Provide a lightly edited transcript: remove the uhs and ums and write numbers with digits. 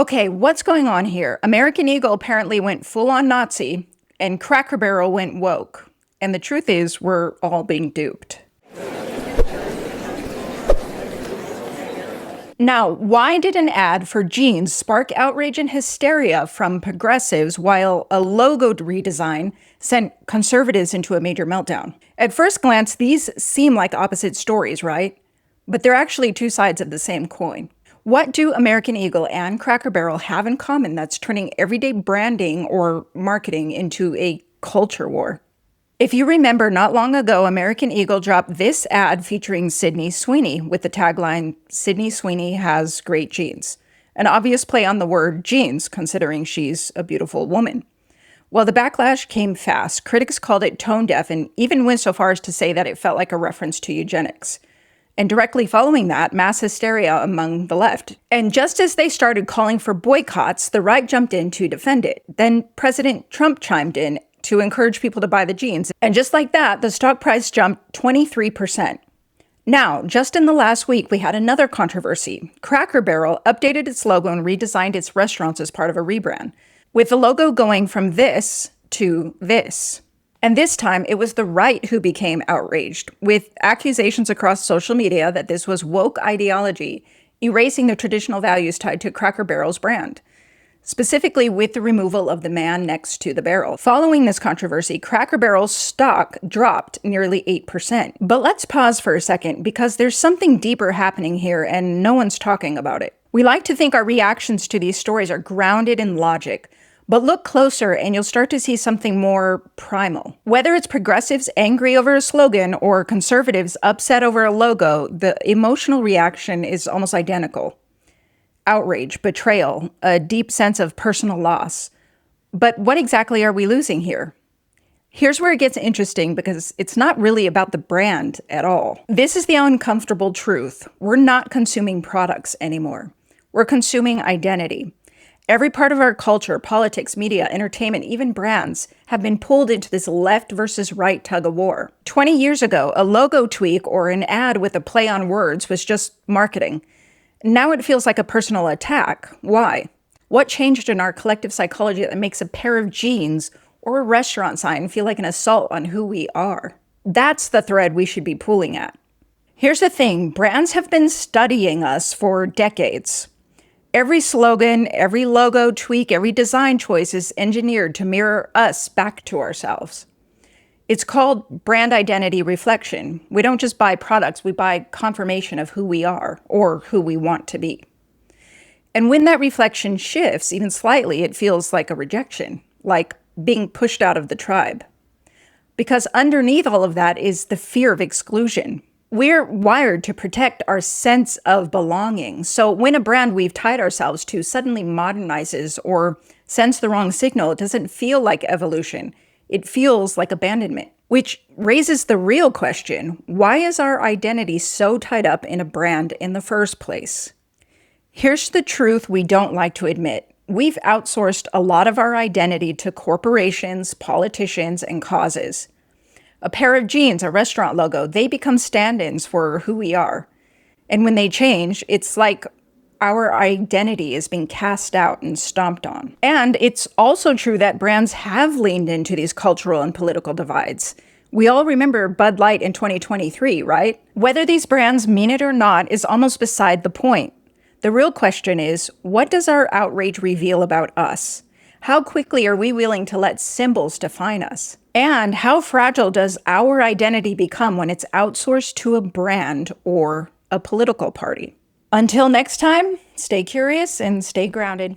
Okay, what's going on here? American Eagle apparently went full-on Nazi, and Cracker Barrel went woke. And the truth is, we're all being duped. Now, why did an ad for jeans spark outrage and hysteria from progressives while a logo redesign sent conservatives into a major meltdown? At first glance, these seem like opposite stories, right? But they're actually two sides of the same coin. What do American Eagle and Cracker Barrel have in common that's turning everyday branding or marketing into a culture war? If you remember, not long ago, American Eagle dropped this ad featuring Sydney Sweeney with the tagline, "Sydney Sweeney has great jeans." An obvious play on the word jeans, considering she's a beautiful woman. Well, the backlash came fast. Critics called it tone deaf and even went so far as to say that it felt like a reference to eugenics. And directly following that, mass hysteria among the left. And just as they started calling for boycotts, the right jumped in to defend it. Then President Trump chimed in to encourage people to buy the jeans. And just like that, the stock price jumped 23%. Now, just in the last week, we had another controversy. Cracker Barrel updated its logo and redesigned its restaurants as part of a rebrand, with the logo going from this to this. And this time, it was the right who became outraged, with accusations across social media that this was woke ideology, erasing the traditional values tied to Cracker Barrel's brand, specifically with the removal of the man next to the barrel. Following this controversy, Cracker Barrel's stock dropped nearly 8%. But let's pause for a second, because there's something deeper happening here and no one's talking about it. We like to think our reactions to these stories are grounded in logic, but look closer and you'll start to see something more primal. Whether it's progressives angry over a slogan or conservatives upset over a logo, the emotional reaction is almost identical. Outrage, betrayal, a deep sense of personal loss. But what exactly are we losing here? Here's where it gets interesting, because it's not really about the brand at all. This is the uncomfortable truth. We're not consuming products anymore. We're consuming identity. Every part of our culture, politics, media, entertainment, even brands, have been pulled into this left versus right tug of war. 20 years ago, a logo tweak or an ad with a play on words was just marketing. Now it feels like a personal attack. Why? What changed in our collective psychology that makes a pair of jeans or a restaurant sign feel like an assault on who we are? That's the thread we should be pulling at. Here's the thing, brands have been studying us for decades. Every slogan, every logo tweak, every design choice is engineered to mirror us back to ourselves. It's called brand identity reflection. We don't just buy products, we buy confirmation of who we are or who we want to be. And when that reflection shifts, even slightly, it feels like a rejection, like being pushed out of the tribe. Because underneath all of that is the fear of exclusion. We're wired to protect our sense of belonging. So when a brand we've tied ourselves to suddenly modernizes or sends the wrong signal, it doesn't feel like evolution. It feels like abandonment, which raises the real question, why is our identity so tied up in a brand in the first place? Here's the truth we don't like to admit. We've outsourced a lot of our identity to corporations, politicians, and causes. A pair of jeans, a restaurant logo, they become stand-ins for who we are. And when they change, it's like our identity is being cast out and stomped on. And it's also true that brands have leaned into these cultural and political divides. We all remember Bud Light in 2023, right? Whether these brands mean it or not is almost beside the point. The real question is, what does our outrage reveal about us? How quickly are we willing to let symbols define us? And how fragile does our identity become when it's outsourced to a brand or a political party? Until next time, stay curious and stay grounded.